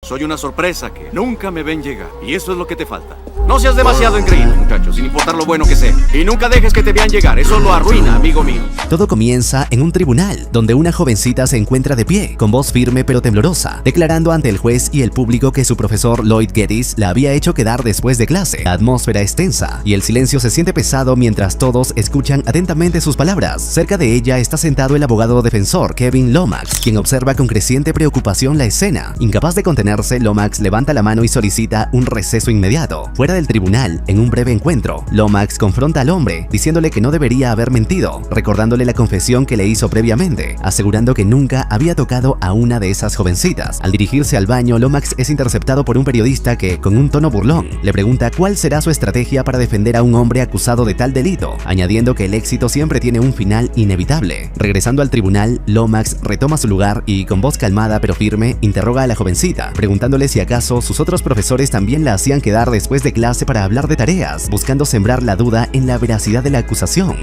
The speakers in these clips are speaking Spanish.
Soy una sorpresa que nunca me ven llegar. Y eso es lo que te falta. No seas demasiado engreído, muchacho, sin importar lo bueno que sea. Y nunca dejes que te vean llegar. Eso lo arruina, amigo mío. Todo comienza en un tribunal, donde una jovencita se encuentra de pie, con voz firme pero temblorosa, declarando ante el juez y el público que su profesor Lloyd Geddes la había hecho quedar después de clase. La atmósfera es tensa y el silencio se siente pesado mientras todos escuchan atentamente sus palabras. Cerca de ella está sentado el abogado defensor Kevin Lomax, quien observa con creciente preocupación la escena. Incapaz de contenerse, Lomax levanta la mano y solicita un receso inmediato. Fuera del tribunal, en un breve encuentro, Lomax confronta al hombre, diciéndole que no debería haber mentido, recordándole la confesión que le hizo previamente, asegurando que nunca había tocado a una de esas jovencitas. Al dirigirse al baño, Lomax es interceptado por un periodista que, con un tono burlón, le pregunta cuál será su estrategia para defender a un hombre acusado de tal delito, añadiendo que el éxito siempre tiene un final inevitable. Regresando al tribunal, Lomax retoma su lugar y, con voz calmada pero firme, interroga a la jovencita, preguntándole si acaso sus otros profesores también la hacían quedar después de clase para hablar de tareas, buscando sembrar la duda en la veracidad de la acusación.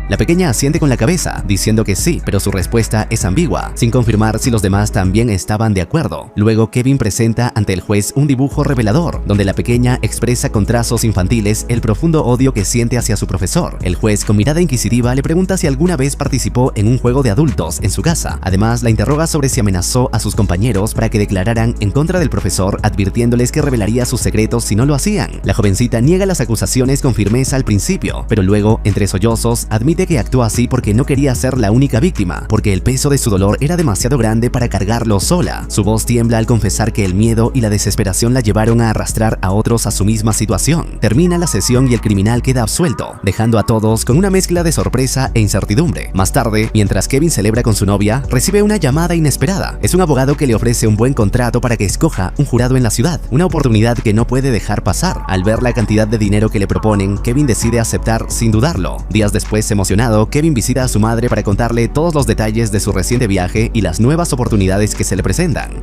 La pequeña asiente con la cabeza, diciendo que sí, pero su respuesta es ambigua, sin confirmar si los demás también estaban de acuerdo. Luego, Kevin presenta ante el juez un dibujo revelador, donde la pequeña expresa con trazos infantiles el profundo odio que siente hacia su profesor. El juez, con mirada inquisitiva, le pregunta si alguna vez participó en un juego de adultos en su casa. Además, la interroga sobre si amenazó a sus compañeros para que declararan en contra del profesor, advirtiéndoles que revelaría sus secretos si no lo hacían. La jovencita niega las acusaciones con firmeza al principio, pero luego, entre sollozos, admite que actuó así porque no quería ser la única víctima, porque el peso de su dolor era demasiado grande para cargarlo sola. Su voz tiembla al confesar que el miedo y la desesperación la llevaron a arrastrar a otros a su misma situación. Termina la sesión y el criminal queda absuelto, dejando a todos con una mezcla de sorpresa e incertidumbre. Más tarde, mientras Kevin celebra con su novia, recibe una llamada inesperada. Es un abogado que le ofrece un buen contrato para que escoja un jurado en la ciudad, una oportunidad que no puede dejar pasar. Al ver la cantidad de dinero que le proponen, Kevin decide aceptar sin dudarlo. Días después, emocionado, Kevin visita a su madre para contarle todos los detalles de su reciente viaje y las nuevas oportunidades que se le presentan.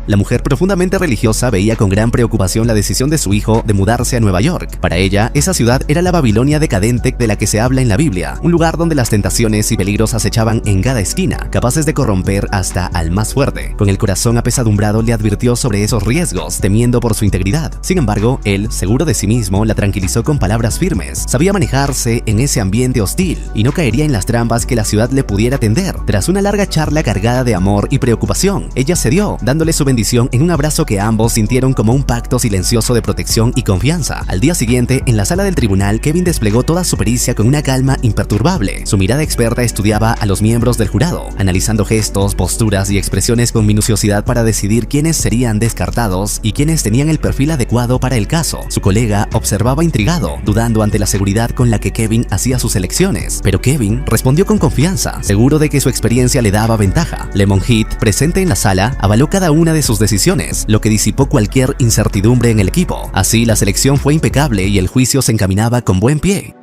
La mujer profundamente religiosa veía con gran preocupación la decisión de su hijo de mudarse a Nueva York. Para ella, esa ciudad era la Babilonia decadente de la que se habla en la Biblia, un lugar donde las tentaciones y peligros acechaban en cada esquina, capaces de corromper hasta al más fuerte. Con el corazón apesadumbrado, le advirtió sobre esos riesgos, temiendo por su integridad. Sin embargo, él, seguro de sí mismo, la tranquilizó con palabras firmes. Sabía manejarse en ese ambiente hostil y no caería en las trampas que la ciudad le pudiera tender. Tras una larga charla cargada de amor y preocupación, ella cedió, dándole su bendición en un abrazo que ambos sintieron como un pacto silencioso de protección y confianza. Al día siguiente, en la sala del tribunal, Kevin desplegó toda su pericia con una calma imperturbable. Su mirada experta estudiaba a los miembros del jurado, analizando gestos, posturas y expresiones con minuciosidad para decidir quiénes serían descartados y quiénes tenían el perfil adecuado para el caso. Su colega observaba intrigado, dudando ante la seguridad con la que Kevin hacía sus elecciones, pero Kevin respondió con confianza, seguro de que su experiencia le daba ventaja. Lemon Heath, presente en la sala, avaló cada una de sus decisiones, lo que disipó cualquier incertidumbre en el equipo. Así, la selección fue impecable y el juicio se encaminaba con buen pie.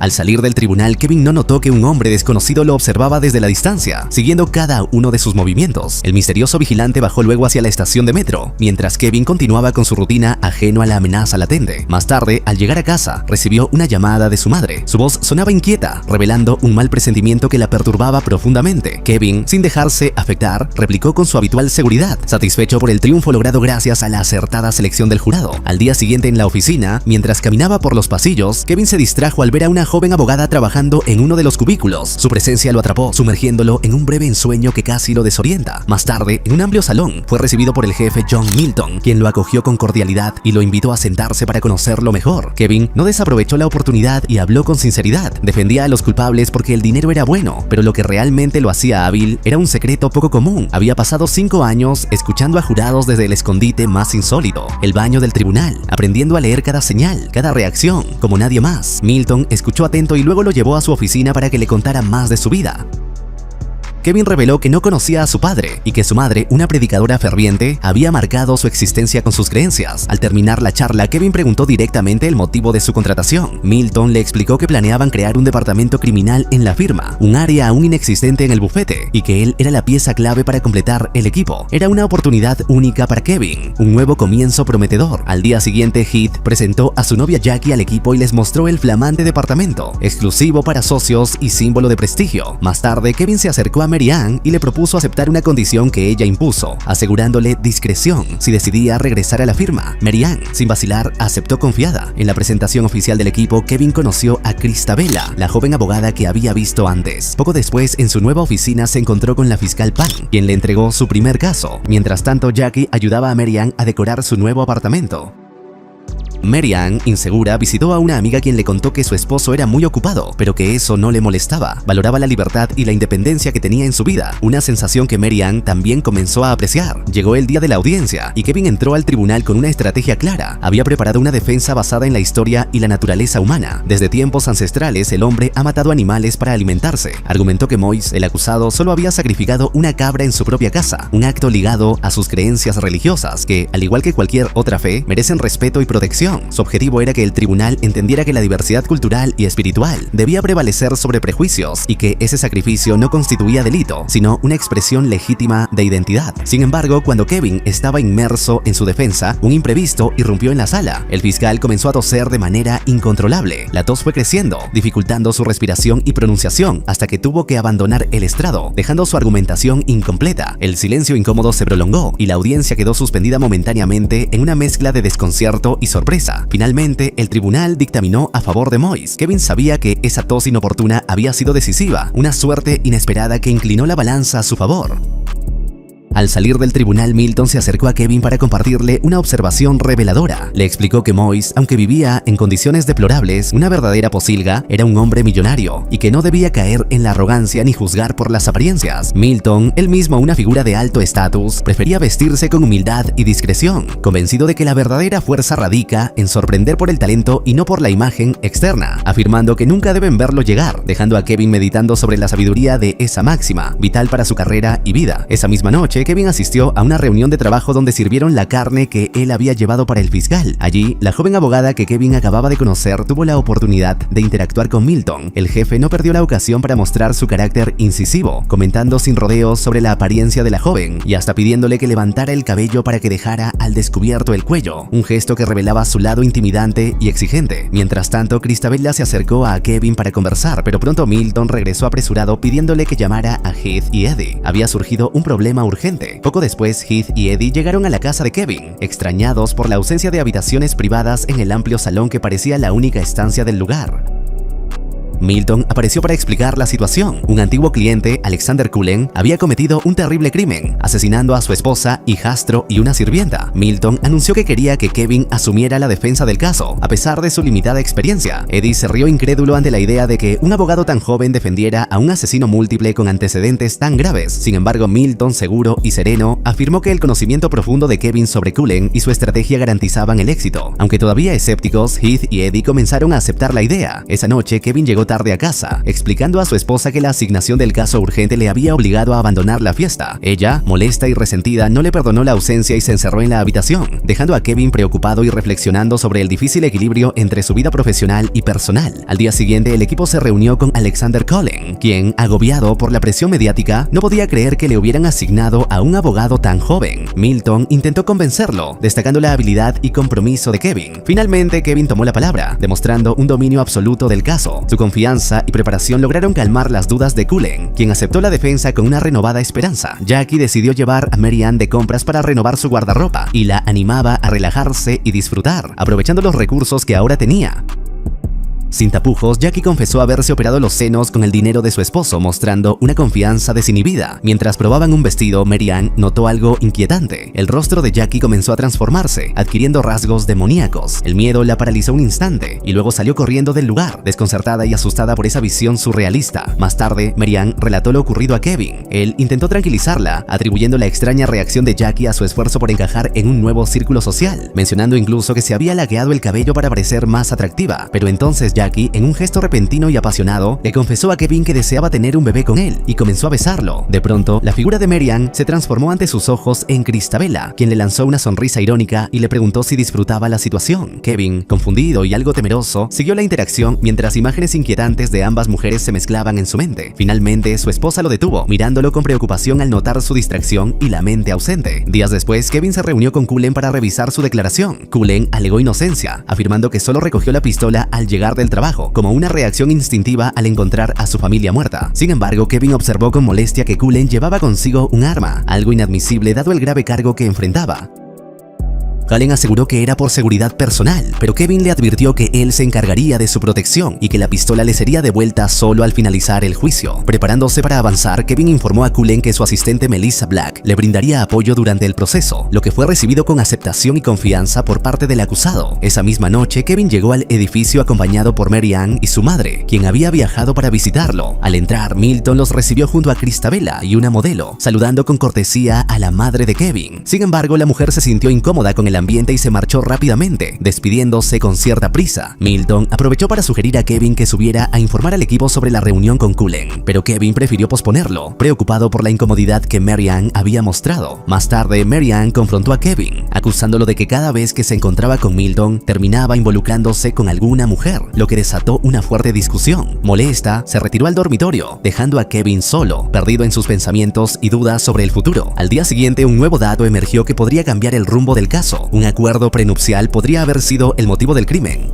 Al salir del tribunal, Kevin no notó que un hombre desconocido lo observaba desde la distancia, siguiendo cada uno de sus movimientos. El misterioso vigilante bajó luego hacia la estación de metro, mientras Kevin continuaba con su rutina ajeno a la amenaza latente. Más tarde, al llegar a casa, recibió una llamada de su madre. Su voz sonaba inquieta, revelando un mal presentimiento que la perturbaba profundamente. Kevin, sin dejarse afectar, replicó con su habitual seguridad, satisfecho por el triunfo logrado gracias a la acertada selección del jurado. Al día siguiente en la oficina, mientras caminaba por los pasillos, Kevin se distrajo al ver a una joven abogada trabajando en uno de los cubículos. Su presencia lo atrapó, sumergiéndolo en un breve ensueño que casi lo desorienta. Más tarde, en un amplio salón, fue recibido por el jefe John Milton, quien lo acogió con cordialidad y lo invitó a sentarse para conocerlo mejor. Kevin no desaprovechó la oportunidad y habló con sinceridad. Defendía a los culpables porque el dinero era bueno, pero lo que realmente lo hacía hábil era un secreto poco común. Había pasado 5 años escuchando a jurados desde el escondite más insólito, el baño del tribunal, aprendiendo a leer cada señal, cada reacción, como nadie más. Milton escuchó atento y luego lo llevó a su oficina para que le contara más de su vida. Kevin reveló que no conocía a su padre y que su madre, una predicadora ferviente, había marcado su existencia con sus creencias. Al terminar la charla, Kevin preguntó directamente el motivo de su contratación. Milton le explicó que planeaban crear un departamento criminal en la firma, un área aún inexistente en el bufete, y que él era la pieza clave para completar el equipo. Era una oportunidad única para Kevin, un nuevo comienzo prometedor. Al día siguiente, Heath presentó a su novia Jackie al equipo y les mostró el flamante departamento, exclusivo para socios y símbolo de prestigio. Más tarde, Kevin se acercó a a Mary Ann y le propuso aceptar una condición que ella impuso, asegurándole discreción si decidía regresar a la firma. Mary Ann, sin vacilar, aceptó confiada. En la presentación oficial del equipo, Kevin conoció a Cristabella, la joven abogada que había visto antes. Poco después, en su nueva oficina se encontró con la fiscal Pam, quien le entregó su primer caso. Mientras tanto, Jackie ayudaba a Mary Ann a decorar su nuevo apartamento. Mary Ann, insegura, visitó a una amiga quien le contó que su esposo era muy ocupado, pero que eso no le molestaba. Valoraba la libertad y la independencia que tenía en su vida, una sensación que Mary Ann también comenzó a apreciar. Llegó el día de la audiencia y Kevin entró al tribunal con una estrategia clara. Había preparado una defensa basada en la historia y la naturaleza humana. Desde tiempos ancestrales, el hombre ha matado animales para alimentarse. Argumentó que Moise, el acusado, solo había sacrificado una cabra en su propia casa, un acto ligado a sus creencias religiosas que, al igual que cualquier otra fe, merecen respeto y protección. Su objetivo era que el tribunal entendiera que la diversidad cultural y espiritual debía prevalecer sobre prejuicios y que ese sacrificio no constituía delito, sino una expresión legítima de identidad. Sin embargo, cuando Kevin estaba inmerso en su defensa, un imprevisto irrumpió en la sala. El fiscal comenzó a toser de manera incontrolable. La tos fue creciendo, dificultando su respiración y pronunciación, hasta que tuvo que abandonar el estrado, dejando su argumentación incompleta. El silencio incómodo se prolongó y la audiencia quedó suspendida momentáneamente en una mezcla de desconcierto y sorpresa. Finalmente, el tribunal dictaminó a favor de Moise. Kevin sabía que esa tos inoportuna había sido decisiva, una suerte inesperada que inclinó la balanza a su favor. Al salir del tribunal, Milton se acercó a Kevin para compartirle una observación reveladora. Le explicó que Moise, aunque vivía en condiciones deplorables, una verdadera posilga, era un hombre millonario y que no debía caer en la arrogancia ni juzgar por las apariencias. Milton, él mismo una figura de alto estatus, prefería vestirse con humildad y discreción, convencido de que la verdadera fuerza radica en sorprender por el talento y no por la imagen externa, afirmando que nunca deben verlo llegar, dejando a Kevin meditando sobre la sabiduría de esa máxima, vital para su carrera y vida. Esa misma noche, Kevin asistió a una reunión de trabajo donde sirvieron la carne que él había llevado para el fiscal. Allí, la joven abogada que Kevin acababa de conocer tuvo la oportunidad de interactuar con Milton. El jefe no perdió la ocasión para mostrar su carácter incisivo, comentando sin rodeos sobre la apariencia de la joven y hasta pidiéndole que levantara el cabello para que dejara al descubierto el cuello, un gesto que revelaba su lado intimidante y exigente. Mientras tanto, Cristabella se acercó a Kevin para conversar, pero pronto Milton regresó apresurado pidiéndole que llamara a Heath y Eddie. Había surgido un problema urgente. Poco después, Heath y Eddie llegaron a la casa de Kevin, extrañados por la ausencia de habitaciones privadas en el amplio salón que parecía la única estancia del lugar. Milton apareció para explicar la situación. Un antiguo cliente, Alexander Cullen, había cometido un terrible crimen, asesinando a su esposa, hijastro y una sirvienta. Milton anunció que quería que Kevin asumiera la defensa del caso, a pesar de su limitada experiencia. Eddie se rió incrédulo ante la idea de que un abogado tan joven defendiera a un asesino múltiple con antecedentes tan graves. Sin embargo, Milton, seguro y sereno, afirmó que el conocimiento profundo de Kevin sobre Cullen y su estrategia garantizaban el éxito. Aunque todavía escépticos, Heath y Eddie comenzaron a aceptar la idea. Esa noche, Kevin llegó tarde a casa, explicando a su esposa que la asignación del caso urgente le había obligado a abandonar la fiesta. Ella, molesta y resentida, no le perdonó la ausencia y se encerró en la habitación, dejando a Kevin preocupado y reflexionando sobre el difícil equilibrio entre su vida profesional y personal. Al día siguiente, el equipo se reunió con Alexander Cullen, quien, agobiado por la presión mediática, no podía creer que le hubieran asignado a un abogado tan joven. Milton intentó convencerlo, destacando la habilidad y compromiso de Kevin. Finalmente, Kevin tomó la palabra, demostrando un dominio absoluto del caso. Su confianza y preparación lograron calmar las dudas de Cullen, quien aceptó la defensa con una renovada esperanza. Jackie decidió llevar a Mary Ann de compras para renovar su guardarropa y la animaba a relajarse y disfrutar, aprovechando los recursos que ahora tenía. Sin tapujos, Jackie confesó haberse operado los senos con el dinero de su esposo, mostrando una confianza desinhibida. Mientras probaban un vestido, Mary Ann notó algo inquietante. El rostro de Jackie comenzó a transformarse, adquiriendo rasgos demoníacos. El miedo la paralizó un instante y luego salió corriendo del lugar, desconcertada y asustada por esa visión surrealista. Más tarde, Mary Ann relató lo ocurrido a Kevin. Él intentó tranquilizarla, atribuyendo la extraña reacción de Jackie a su esfuerzo por encajar en un nuevo círculo social, mencionando incluso que se había laqueado el cabello para parecer más atractiva. Pero entonces Jackie, en un gesto repentino y apasionado, le confesó a Kevin que deseaba tener un bebé con él y comenzó a besarlo. De pronto, la figura de Mary Ann se transformó ante sus ojos en Cristabella, quien le lanzó una sonrisa irónica y le preguntó si disfrutaba la situación. Kevin, confundido y algo temeroso, siguió la interacción mientras imágenes inquietantes de ambas mujeres se mezclaban en su mente. Finalmente, su esposa lo detuvo, mirándolo con preocupación al notar su distracción y la mente ausente. Días después, Kevin se reunió con Cullen para revisar su declaración. Cullen alegó inocencia, afirmando que solo recogió la pistola al llegar del del trabajo, como una reacción instintiva al encontrar a su familia muerta. Sin embargo, Kevin observó con molestia que Cullen llevaba consigo un arma, algo inadmisible dado el grave cargo que enfrentaba. Cullen aseguró que era por seguridad personal, pero Kevin le advirtió que él se encargaría de su protección y que la pistola le sería devuelta solo al finalizar el juicio. Preparándose para avanzar, Kevin informó a Cullen que su asistente Melissa Black le brindaría apoyo durante el proceso, lo que fue recibido con aceptación y confianza por parte del acusado. Esa misma noche, Kevin llegó al edificio acompañado por Mary Ann y su madre, quien había viajado para visitarlo. Al entrar, Milton los recibió junto a Christabella y una modelo, saludando con cortesía a la madre de Kevin. Sin embargo, la mujer se sintió incómoda con el ambiente y se marchó rápidamente, despidiéndose con cierta prisa. Milton aprovechó para sugerir a Kevin que subiera a informar al equipo sobre la reunión con Cullen, pero Kevin prefirió posponerlo, preocupado por la incomodidad que Mary Ann había mostrado. Más tarde, Mary Ann confrontó a Kevin, acusándolo de que cada vez que se encontraba con Milton, terminaba involucrándose con alguna mujer, lo que desató una fuerte discusión. Molesta, se retiró al dormitorio, dejando a Kevin solo, perdido en sus pensamientos y dudas sobre el futuro. Al día siguiente, un nuevo dato emergió que podría cambiar el rumbo del caso. Un acuerdo prenupcial podría haber sido el motivo del crimen.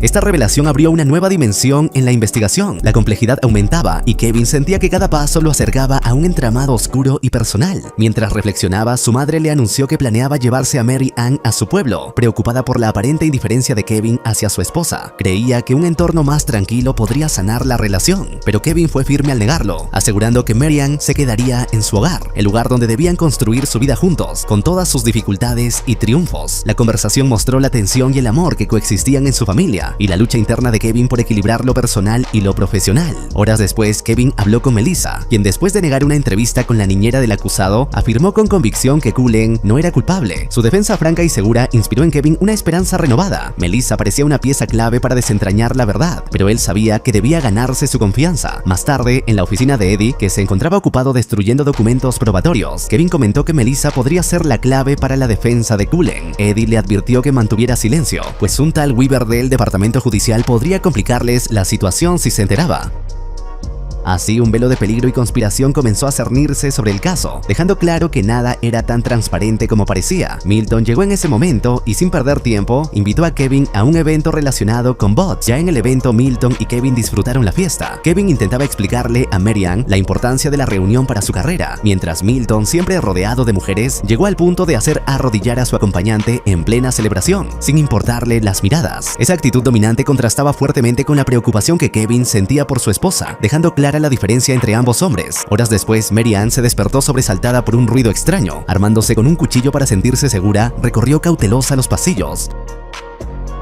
Esta revelación abrió una nueva dimensión en la investigación. La complejidad aumentaba y Kevin sentía que cada paso lo acercaba a un entramado oscuro y personal. Mientras reflexionaba, su madre le anunció que planeaba llevarse a Mary Ann a su pueblo, preocupada por la aparente indiferencia de Kevin hacia su esposa. Creía que un entorno más tranquilo podría sanar la relación, pero Kevin fue firme al negarlo, asegurando que Mary Ann se quedaría en su hogar, el lugar donde debían construir su vida juntos, con todas sus dificultades y triunfos. La conversación mostró la tensión y el amor que coexistían en su familia, y la lucha interna de Kevin por equilibrar lo personal y lo profesional. Horas después, Kevin habló con Melissa, quien después de negar una entrevista con la niñera del acusado, afirmó con convicción que Cullen no era culpable. Su defensa franca y segura inspiró en Kevin una esperanza renovada. Melissa parecía una pieza clave para desentrañar la verdad, pero él sabía que debía ganarse su confianza. Más tarde, en la oficina de Eddie, que se encontraba ocupado destruyendo documentos probatorios, Kevin comentó que Melissa podría ser la clave para la defensa de Cullen. Eddie le advirtió que mantuviera silencio, pues un tal Weaver del departamento judicial podría complicarles la situación si se enteraba. Así, un velo de peligro y conspiración comenzó a cernirse sobre el caso, dejando claro que nada era tan transparente como parecía. Milton llegó en ese momento y, sin perder tiempo, invitó a Kevin a un evento relacionado con bots. Ya en el evento, Milton y Kevin disfrutaron la fiesta. Kevin intentaba explicarle a Mary Ann la importancia de la reunión para su carrera, mientras Milton, siempre rodeado de mujeres, llegó al punto de hacer arrodillar a su acompañante en plena celebración, sin importarle las miradas. Esa actitud dominante contrastaba fuertemente con la preocupación que Kevin sentía por su esposa, dejando clara la diferencia entre ambos hombres. Horas después, Mary Ann se despertó sobresaltada por un ruido extraño. Armándose con un cuchillo para sentirse segura, recorrió cautelosa los pasillos.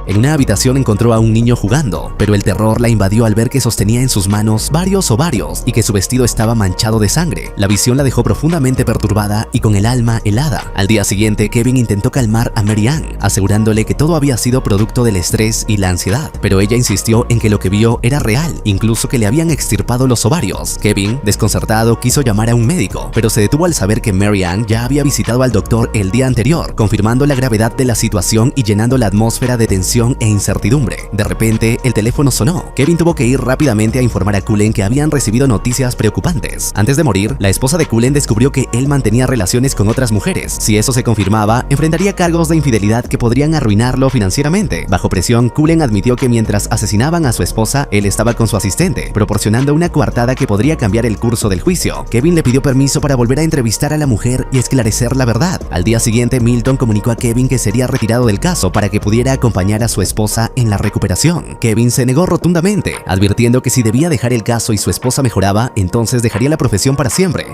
En una habitación encontró a un niño jugando, pero el terror la invadió al ver que sostenía en sus manos varios ovarios y que su vestido estaba manchado de sangre. La visión la dejó profundamente perturbada y con el alma helada. Al día siguiente, Kevin intentó calmar a Mary Ann, asegurándole que todo había sido producto del estrés y la ansiedad, pero ella insistió en que lo que vio era real, incluso que le habían extirpado los ovarios. Kevin, desconcertado, quiso llamar a un médico, pero se detuvo al saber que Mary Ann ya había visitado al doctor el día anterior, confirmando la gravedad de la situación y llenando la atmósfera de tensión e incertidumbre. De repente, el teléfono sonó. Kevin tuvo que ir rápidamente a informar a Cullen que habían recibido noticias preocupantes. Antes de morir, la esposa de Cullen descubrió que él mantenía relaciones con otras mujeres. Si eso se confirmaba, enfrentaría cargos de infidelidad que podrían arruinarlo financieramente. Bajo presión, Cullen admitió que mientras asesinaban a su esposa, él estaba con su asistente, proporcionando una coartada que podría cambiar el curso del juicio. Kevin le pidió permiso para volver a entrevistar a la mujer y esclarecer la verdad. Al día siguiente, Milton comunicó a Kevin que sería retirado del caso para que pudiera acompañar a su esposa en la recuperación. Kevin se negó rotundamente, advirtiendo que si debía dejar el caso y su esposa mejoraba, entonces dejaría la profesión para siempre.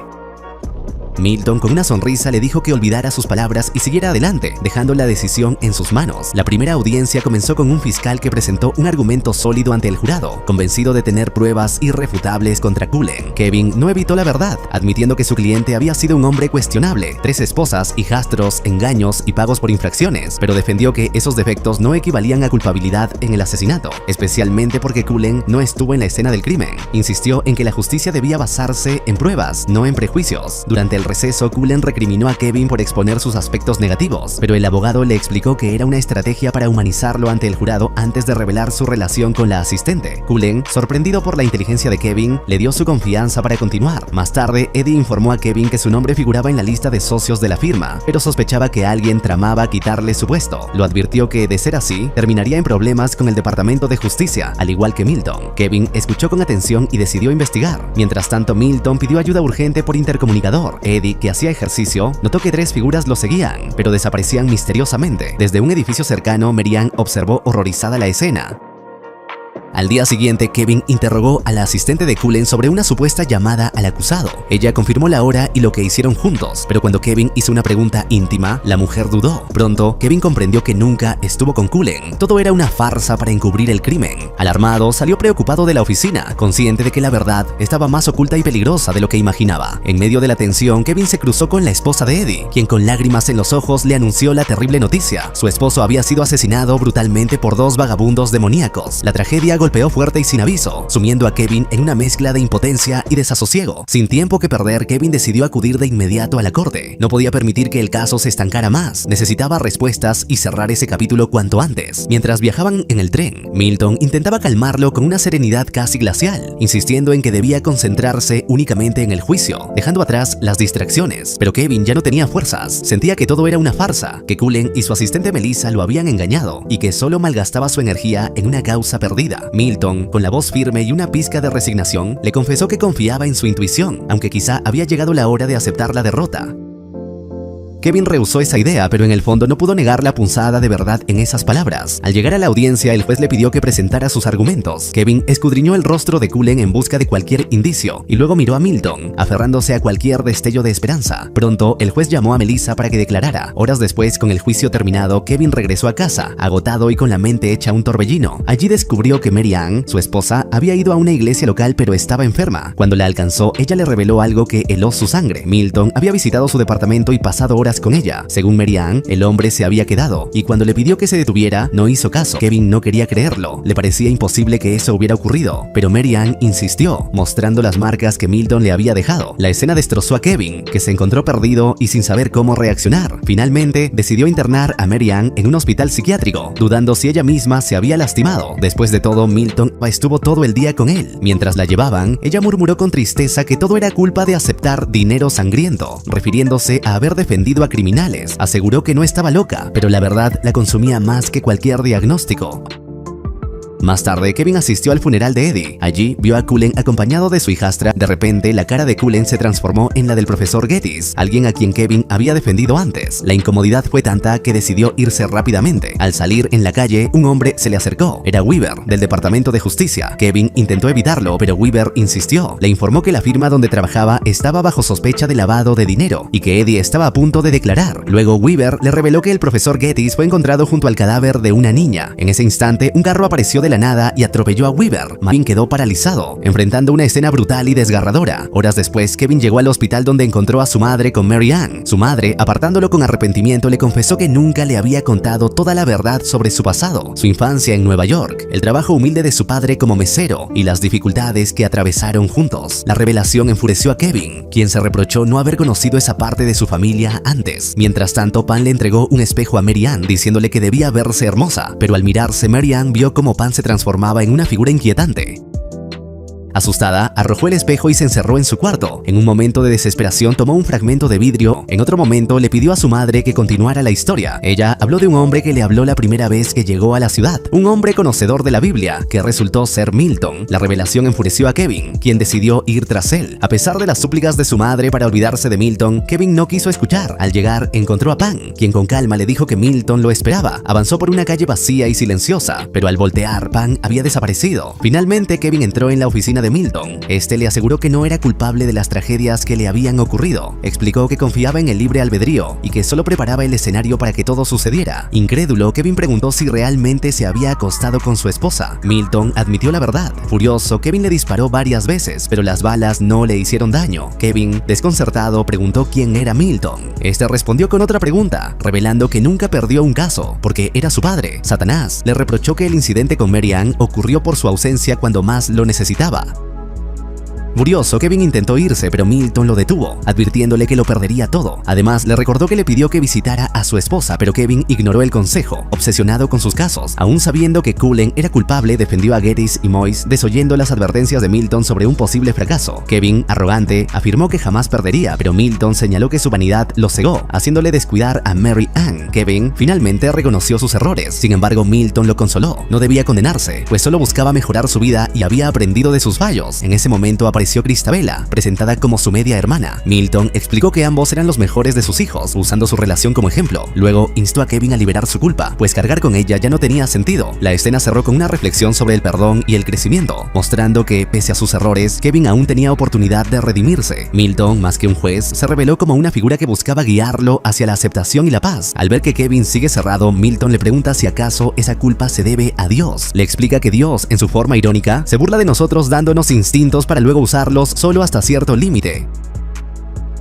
Milton, con una sonrisa, le dijo que olvidara sus palabras y siguiera adelante, dejando la decisión en sus manos. La primera audiencia comenzó con un fiscal que presentó un argumento sólido ante el jurado, convencido de tener pruebas irrefutables contra Cullen. Kevin no evitó la verdad, admitiendo que su cliente había sido un hombre cuestionable, 3 esposas, hijastros, engaños y pagos por infracciones, pero defendió que esos defectos no equivalían a culpabilidad en el asesinato, especialmente porque Cullen no estuvo en la escena del crimen. Insistió en que la justicia debía basarse en pruebas, no en prejuicios. Durante el receso, Cullen recriminó a Kevin por exponer sus aspectos negativos, pero el abogado le explicó que era una estrategia para humanizarlo ante el jurado antes de revelar su relación con la asistente. Cullen, sorprendido por la inteligencia de Kevin, le dio su confianza para continuar. Más tarde, Eddie informó a Kevin que su nombre figuraba en la lista de socios de la firma, pero sospechaba que alguien tramaba quitarle su puesto. Lo advirtió que, de ser así, terminaría en problemas con el Departamento de Justicia, al igual que Milton. Kevin escuchó con atención y decidió investigar. Mientras tanto, Milton pidió ayuda urgente por intercomunicador. Eddie, que hacía ejercicio, notó que 3 figuras lo seguían, pero desaparecían misteriosamente. Desde un edificio cercano, Mary Ann observó horrorizada la escena. Al día siguiente, Kevin interrogó a la asistente de Cullen sobre una supuesta llamada al acusado. Ella confirmó la hora y lo que hicieron juntos, pero cuando Kevin hizo una pregunta íntima, la mujer dudó. Pronto, Kevin comprendió que nunca estuvo con Cullen. Todo era una farsa para encubrir el crimen. Alarmado, salió preocupado de la oficina, consciente de que la verdad estaba más oculta y peligrosa de lo que imaginaba. En medio de la tensión, Kevin se cruzó con la esposa de Eddie, quien con lágrimas en los ojos le anunció la terrible noticia. Su esposo había sido asesinado brutalmente por 2 vagabundos demoníacos. La tragedia golpeó fuerte y sin aviso, sumiendo a Kevin en una mezcla de impotencia y desasosiego. Sin tiempo que perder, Kevin decidió acudir de inmediato a la corte. No podía permitir que el caso se estancara más. Necesitaba respuestas y cerrar ese capítulo cuanto antes. Mientras viajaban en el tren, Milton intentaba calmarlo con una serenidad casi glacial, insistiendo en que debía concentrarse únicamente en el juicio, dejando atrás las distracciones. Pero Kevin ya no tenía fuerzas. Sentía que todo era una farsa, que Cullen y su asistente Melissa lo habían engañado y que solo malgastaba su energía en una causa perdida. Milton, con la voz firme y una pizca de resignación, le confesó que confiaba en su intuición, aunque quizá había llegado la hora de aceptar la derrota. Kevin rehusó esa idea, pero en el fondo no pudo negar la punzada de verdad en esas palabras. Al llegar a la audiencia, el juez le pidió que presentara sus argumentos. Kevin escudriñó el rostro de Cullen en busca de cualquier indicio y luego miró a Milton, aferrándose a cualquier destello de esperanza. Pronto, el juez llamó a Melissa para que declarara. Horas después, con el juicio terminado, Kevin regresó a casa, agotado y con la mente hecha un torbellino. Allí descubrió que Mary Ann, su esposa, había ido a una iglesia local pero estaba enferma. Cuando la alcanzó, ella le reveló algo que heló su sangre. Milton había visitado su departamento y pasado horas con ella. Según Mary Ann, el hombre se había quedado y cuando le pidió que se detuviera, no hizo caso. Kevin no quería creerlo. Le parecía imposible que eso hubiera ocurrido, pero Mary Ann insistió, mostrando las marcas que Milton le había dejado. La escena destrozó a Kevin, que se encontró perdido y sin saber cómo reaccionar. Finalmente, decidió internar a Mary Ann en un hospital psiquiátrico, dudando si ella misma se había lastimado. Después de todo, Milton estuvo todo el día con él. Mientras la llevaban, ella murmuró con tristeza que todo era culpa de aceptar dinero sangriento, refiriéndose a haber defendido a criminales. Aseguró que no estaba loca, pero la verdad la consumía más que cualquier diagnóstico. Más tarde, Kevin asistió al funeral de Eddie. Allí vio a Cullen acompañado de su hijastra. De repente, la cara de Cullen se transformó en la del profesor Geddes, alguien a quien Kevin había defendido antes. La incomodidad fue tanta que decidió irse rápidamente. Al salir en la calle, un hombre se le acercó. Era Weaver, del Departamento de Justicia. Kevin intentó evitarlo, pero Weaver insistió. Le informó que la firma donde trabajaba estaba bajo sospecha de lavado de dinero y que Eddie estaba a punto de declarar. Luego, Weaver le reveló que el profesor Geddes fue encontrado junto al cadáver de una niña. En ese instante, un carro apareció de la nada y atropelló a Weaver. Martin quedó paralizado, enfrentando una escena brutal y desgarradora. Horas después, Kevin llegó al hospital donde encontró a su madre con Mary Ann. Su madre, apartándolo con arrepentimiento, le confesó que nunca le había contado toda la verdad sobre su pasado, su infancia en Nueva York, el trabajo humilde de su padre como mesero y las dificultades que atravesaron juntos. La revelación enfureció a Kevin, quien se reprochó no haber conocido esa parte de su familia antes. Mientras tanto, Pam le entregó un espejo a Mary Ann, diciéndole que debía verse hermosa, pero al mirarse, Mary Ann vio cómo Pam se transformaba en una figura inquietante. Asustada, arrojó el espejo y se encerró en su cuarto. En un momento de desesperación tomó un fragmento de vidrio. En otro momento le pidió a su madre que continuara la historia. Ella habló de un hombre que le habló la primera vez que llegó a la ciudad, un hombre conocedor de la Biblia, que resultó ser Milton. La revelación enfureció a Kevin, quien decidió ir tras él. A pesar de las súplicas de su madre para olvidarse de Milton, Kevin no quiso escuchar. Al llegar, encontró a Pam, quien con calma le dijo que Milton lo esperaba. Avanzó por una calle vacía y silenciosa, pero al voltear, Pam había desaparecido. Finalmente, Kevin entró en la oficina de Milton. Este le aseguró que no era culpable de las tragedias que le habían ocurrido. Explicó que confiaba en el libre albedrío y que solo preparaba el escenario para que todo sucediera. Incrédulo, Kevin preguntó si realmente se había acostado con su esposa. Milton admitió la verdad. Furioso, Kevin le disparó varias veces, pero las balas no le hicieron daño. Kevin, desconcertado, preguntó quién era Milton. Este respondió con otra pregunta, revelando que nunca perdió un caso, porque era su padre. Satanás le reprochó que el incidente con Mary Ann ocurrió por su ausencia cuando más lo necesitaba. Furioso, Kevin intentó irse, pero Milton lo detuvo, advirtiéndole que lo perdería todo. Además, le recordó que le pidió que visitara a su esposa, pero Kevin ignoró el consejo, obsesionado con sus casos. Aún sabiendo que Cullen era culpable, defendió a Geddes y Moyes, desoyendo las advertencias de Milton sobre un posible fracaso. Kevin, arrogante, afirmó que jamás perdería, pero Milton señaló que su vanidad lo cegó, haciéndole descuidar a Mary Ann. Kevin finalmente reconoció sus errores. Sin embargo, Milton lo consoló. No debía condenarse, pues solo buscaba mejorar su vida y había aprendido de sus fallos. En ese momento apareció Christabella, presentada como su media hermana. Milton explicó que ambos eran los mejores de sus hijos, usando su relación como ejemplo. Luego instó a Kevin a liberar su culpa, pues cargar con ella ya no tenía sentido. La escena cerró con una reflexión sobre el perdón y el crecimiento, mostrando que, pese a sus errores, Kevin aún tenía oportunidad de redimirse. Milton, más que un juez, se reveló como una figura que buscaba guiarlo hacia la aceptación y la paz. Al ver que Kevin sigue cerrado, Milton le pregunta si acaso esa culpa se debe a Dios. Le explica que Dios, en su forma irónica, se burla de nosotros dándonos instintos para luego usarlos solo hasta cierto límite.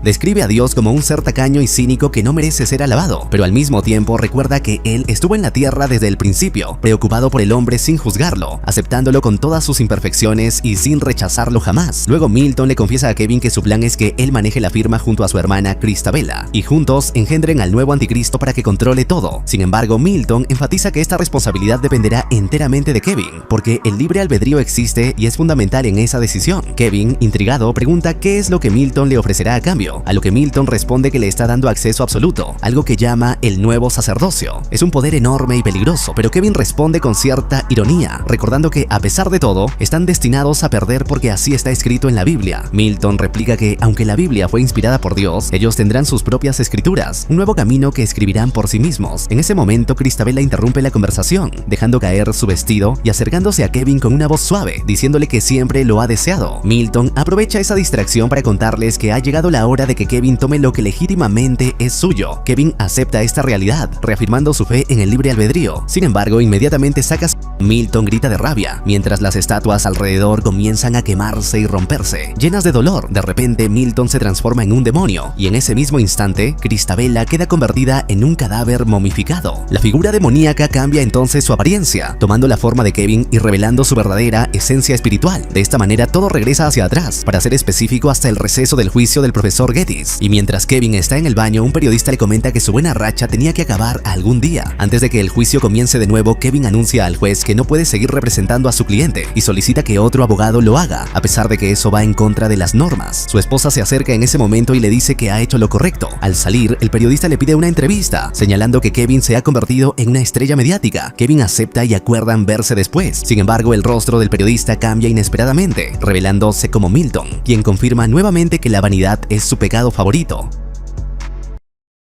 Describe a Dios como un ser tacaño y cínico que no merece ser alabado, pero al mismo tiempo recuerda que Él estuvo en la tierra desde el principio, preocupado por el hombre sin juzgarlo, aceptándolo con todas sus imperfecciones y sin rechazarlo jamás. Luego Milton le confiesa a Kevin que su plan es que él maneje la firma junto a su hermana Christabella, y juntos engendren al nuevo anticristo para que controle todo. Sin embargo, Milton enfatiza que esta responsabilidad dependerá enteramente de Kevin, porque el libre albedrío existe y es fundamental en esa decisión. Kevin, intrigado, pregunta qué es lo que Milton le ofrecerá a cambio, a lo que Milton responde que le está dando acceso absoluto, algo que llama el nuevo sacerdocio. Es un poder enorme y peligroso, pero Kevin responde con cierta ironía, recordando que, a pesar de todo, están destinados a perder porque así está escrito en la Biblia. Milton replica que, aunque la Biblia fue inspirada por Dios, ellos tendrán sus propias escrituras, un nuevo camino que escribirán por sí mismos. En ese momento, Christabella interrumpe la conversación, dejando caer su vestido y acercándose a Kevin con una voz suave, diciéndole que siempre lo ha deseado. Milton aprovecha esa distracción para contarles que ha llegado la hora de que Kevin tome lo que legítimamente es suyo. Kevin acepta esta realidad, reafirmando su fe en el libre albedrío. Sin embargo, inmediatamente saca su... Milton grita de rabia, mientras las estatuas alrededor comienzan a quemarse y romperse. Llenas de dolor, de repente Milton se transforma en un demonio, y en ese mismo instante, Christabella queda convertida en un cadáver momificado. La figura demoníaca cambia entonces su apariencia, tomando la forma de Kevin y revelando su verdadera esencia espiritual. De esta manera todo regresa hacia atrás, para ser específico hasta el receso del juicio del profesor Geddes. Y mientras Kevin está en el baño, un periodista le comenta que su buena racha tenía que acabar algún día. Antes de que el juicio comience de nuevo, Kevin anuncia al juez que no puede seguir representando a su cliente y solicita que otro abogado lo haga, a pesar de que eso va en contra de las normas. Su esposa se acerca en ese momento y le dice que ha hecho lo correcto. Al salir, el periodista le pide una entrevista, señalando que Kevin se ha convertido en una estrella mediática. Kevin acepta y acuerdan verse después. Sin embargo, el rostro del periodista cambia inesperadamente, revelándose como Milton, quien confirma nuevamente que la vanidad es su pecado favorito.